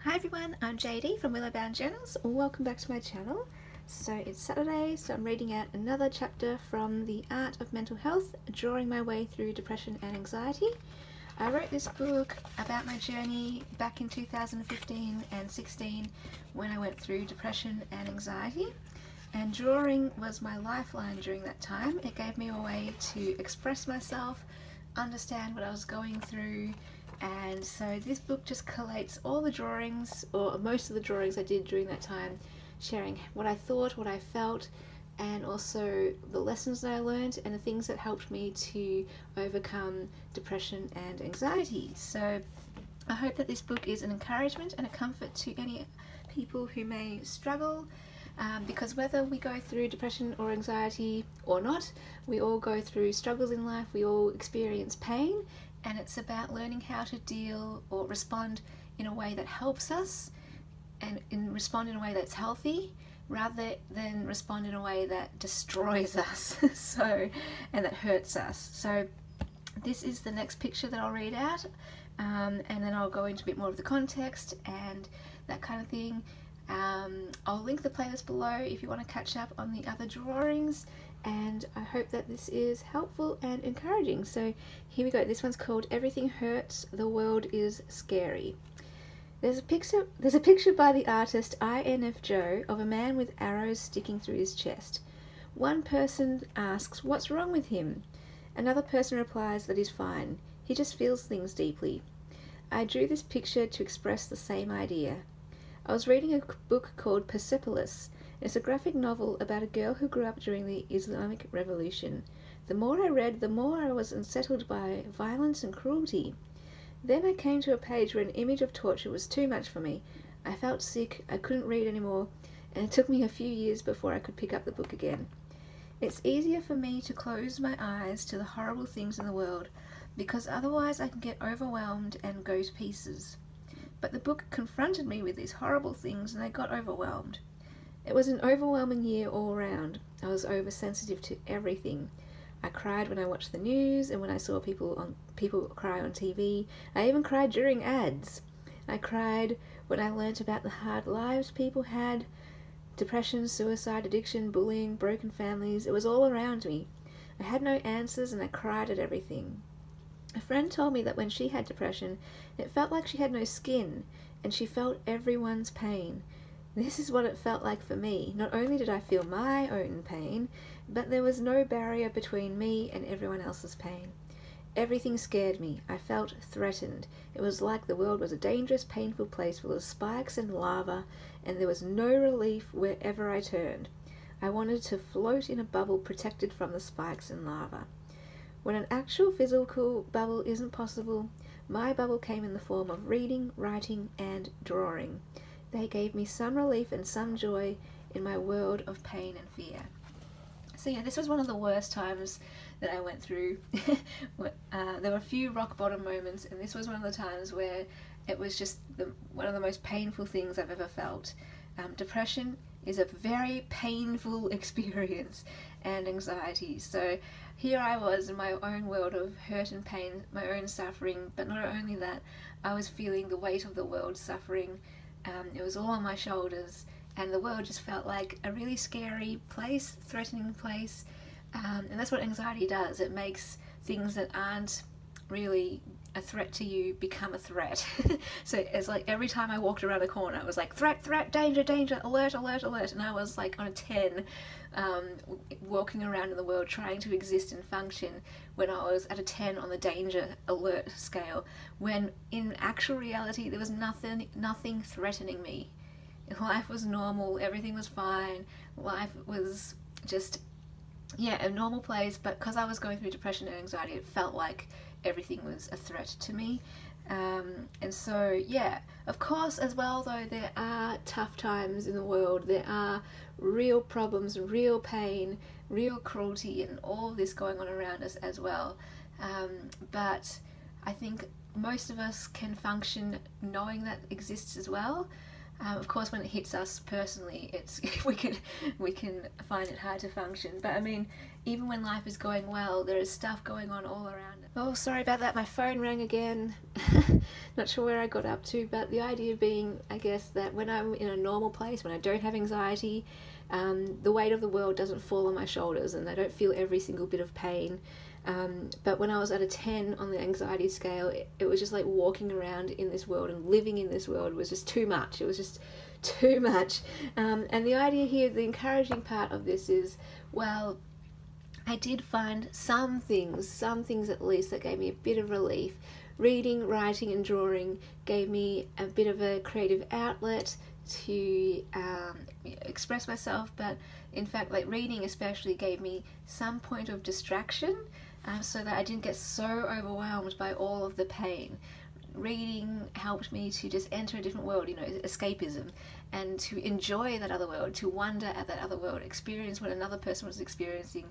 Hi everyone, I'm JD from Willowbound Journals. Welcome back to my channel. So it's Saturday, so I'm reading out another chapter from The Art of Mental Health, Drawing My Way Through Depression and Anxiety. I wrote this book about my journey back in 2015 and 16 when I went through depression and anxiety. And drawing was my lifeline during that time. It gave me a way to express myself, understand what I was going through, and so this book just collates all the drawings, or most of the drawings I did during that time, sharing what I thought, what I felt, and also the lessons that I learned and the things that helped me to overcome depression and anxiety. So I hope that this book is an encouragement and a comfort to any people who may struggle, because whether we go through depression or anxiety or not, we all go through struggles in life, we all experience pain, and it's about learning how to deal or respond in a way that helps us and respond in a way that's healthy rather than respond in a way that destroys us and that hurts us. So this is the next picture that I'll read out, and then I'll go into a bit more of the context and that kind of thing. I'll link the playlist below if you want to catch up on the other drawings, and I hope that this is helpful and encouraging. So here we go. This one's called Everything Hurts, the World is Scary. There's a picture by the artist INF Joe of a man with arrows sticking through his chest. One person asks what's wrong with him. Another person replies that he's fine. He just feels things deeply. I drew this picture to express the same idea. I was reading a book called Persepolis. It's a graphic novel about a girl who grew up during the Islamic Revolution. The more I read, the more I was unsettled by violence and cruelty. Then I came to a page where an image of torture was too much for me. I felt sick, I couldn't read anymore, and it took me a few years before I could pick up the book again. It's easier for me to close my eyes to the horrible things in the world, because otherwise I can get overwhelmed and go to pieces. But the book confronted me with these horrible things and I got overwhelmed. It was an overwhelming year all round. I was oversensitive to everything. I cried when I watched the news and when I saw people cry on TV. I even cried during ads. I cried when I learnt about the hard lives people had. Depression, suicide, addiction, bullying, broken families. It was all around me. I had no answers and I cried at everything. A friend told me that when she had depression, it felt like she had no skin, and she felt everyone's pain. This is what it felt like for me. Not only did I feel my own pain, but there was no barrier between me and everyone else's pain. Everything scared me. I felt threatened. It was like the world was a dangerous, painful place full of spikes and lava, and there was no relief wherever I turned. I wanted to float in a bubble protected from the spikes and lava. When an actual physical bubble isn't possible, my bubble came in the form of reading, writing, and drawing. They gave me some relief and some joy in my world of pain and fear. So yeah, this was one of the worst times that I went through. There were a few rock bottom moments, and this was one of the times where it was just one of the most painful things I've ever felt. Depression is a very painful experience, and anxiety. So here I was in my own world of hurt and pain, my own suffering, but not only that, I was feeling the weight of the world's suffering. It was all on my shoulders, and the world just felt like a really scary place, threatening place, and that's what anxiety does. It makes things that aren't really a threat to you become a threat. So it's like every time I walked around a corner it was like threat, threat, danger, danger, alert, alert, alert, and I was like on a 10, walking around in the world trying to exist and function when I was at a 10 on the danger alert scale, when in actual reality there was nothing threatening me. Life was normal, everything was fine, life was just, yeah, a normal place, but because I was going through depression and anxiety it felt like everything was a threat to me. And so yeah, of course, as well though, there are tough times in the world, there are real problems, real pain, real cruelty, and all of this going on around us as well, but I think most of us can function knowing that exists as well. Of course, when it hits us personally, it's we can find it hard to function. But I mean, even when life is going well, there is stuff going on all around it. Oh, sorry about that. My phone rang again. Not sure where I got up to, but the idea being, I guess, that when I'm in a normal place, when I don't have anxiety, the weight of the world doesn't fall on my shoulders, and I don't feel every single bit of pain. But when I was at a 10 on the anxiety scale, it was just like walking around in this world and living in this world was just too much. It was just too much. And the idea here, the encouraging part of this is, well, I did find some things at least, that gave me a bit of relief. Reading, writing and drawing gave me a bit of a creative outlet to express myself, but in fact, like, reading especially gave me some point of distraction, so that I didn't get so overwhelmed by all of the pain. Reading helped me to just enter a different world, you know, escapism, and to enjoy that other world, to wonder at that other world, experience what another person was experiencing,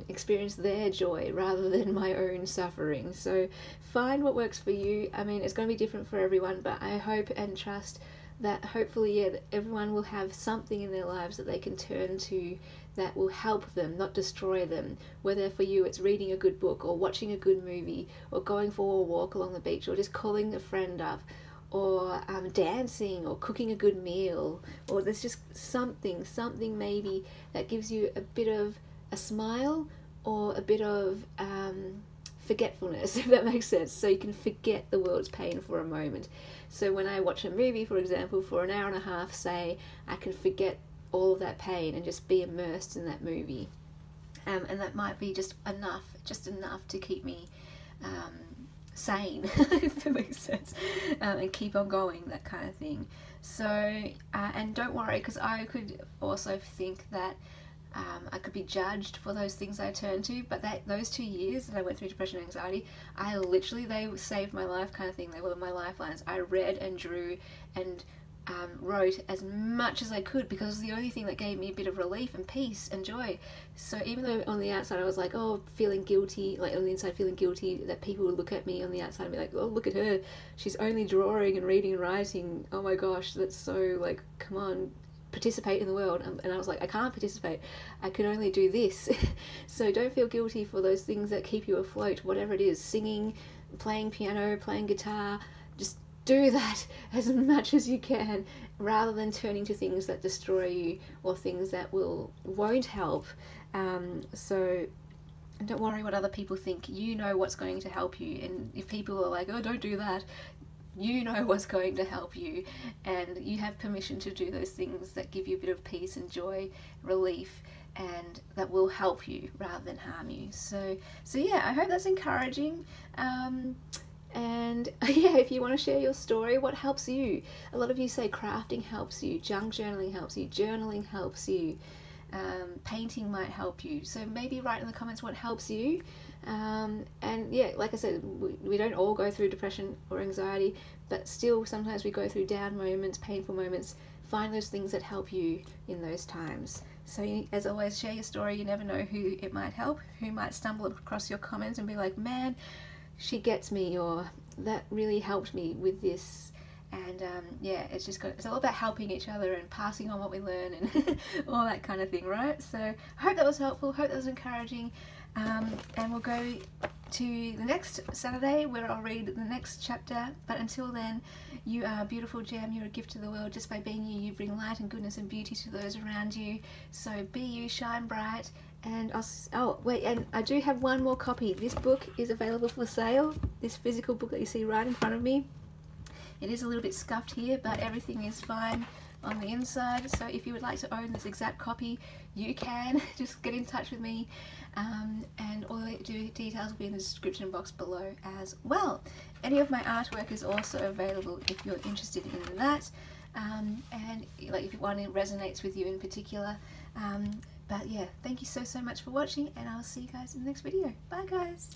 experience their joy rather than my own suffering. So find what works for you. I mean, it's going to be different for everyone, but I hope and trust that hopefully, yeah, that everyone will have something in their lives that they can turn to that will help them, not destroy them. Whether for you it's reading a good book, or watching a good movie, or going for a walk along the beach, or just calling a friend up, or dancing, or cooking a good meal, or there's just something maybe that gives you a bit of a smile, or a bit of forgetfulness, if that makes sense, so you can forget the world's pain for a moment. So when I watch a movie, for example, for an hour and a half, say, I can forget all of that pain and just be immersed in that movie, and that might be just enough to keep me sane, if that makes sense, and keep on going, that kind of thing. So and don't worry, because I could also think that I could be judged for those things I turned to, but those 2 years that I went through depression and anxiety, they saved my life, kind of thing. They were my lifelines. I read and drew and wrote as much as I could, because it was the only thing that gave me a bit of relief and peace and joy. So even though on the outside I was like, oh, feeling guilty, like on the inside feeling guilty that people would look at me on the outside and be like, oh, look at her, she's only drawing and reading and writing, oh my gosh, that's so, like, come on, participate in the world. And I was like, I can't participate, I can only do this. So don't feel guilty for those things that keep you afloat, whatever it is, singing, playing piano, playing guitar, just do that as much as you can, rather than turning to things that destroy you or things that won't help. So don't worry what other people think. You know what's going to help you, and if people are like, oh, don't do that, you know what's going to help you, and you have permission to do those things that give you a bit of peace and joy, relief, and that will help you rather than harm you. So yeah, I hope that's encouraging. And yeah, if you want to share your story, what helps you? A lot of you say crafting helps you, junk journaling helps you, journaling helps you, painting might help you. So maybe write in the comments what helps you. And yeah, like I said, we don't all go through depression or anxiety, but still sometimes we go through down moments, painful moments. Find those things that help you in those times. So as always, share your story. You never know who it might help, who might stumble across your comments and be like, man, she gets me, or that really helped me with this. And yeah, it's all about helping each other and passing on what we learn and all that kind of thing, right? So I hope that was helpful, hope that was encouraging, and we'll go to the next Saturday where I'll read the next chapter. But until then, you are a beautiful gem. You're a gift to the world. Just by being you, you bring light and goodness and beauty to those around you. So be you, shine bright. And oh wait, and I do have one more copy. This book is available for sale, this physical book that you see right in front of me. It is a little bit scuffed here, but everything is fine on the inside. So if you would like to own this exact copy, you can. Just get in touch with me, and all the details will be in the description box below as well. Any of my artwork is also available if you're interested in that, and like if one resonates with you in particular. But yeah, thank you so much for watching, and I'll see you guys in the next video. Bye guys!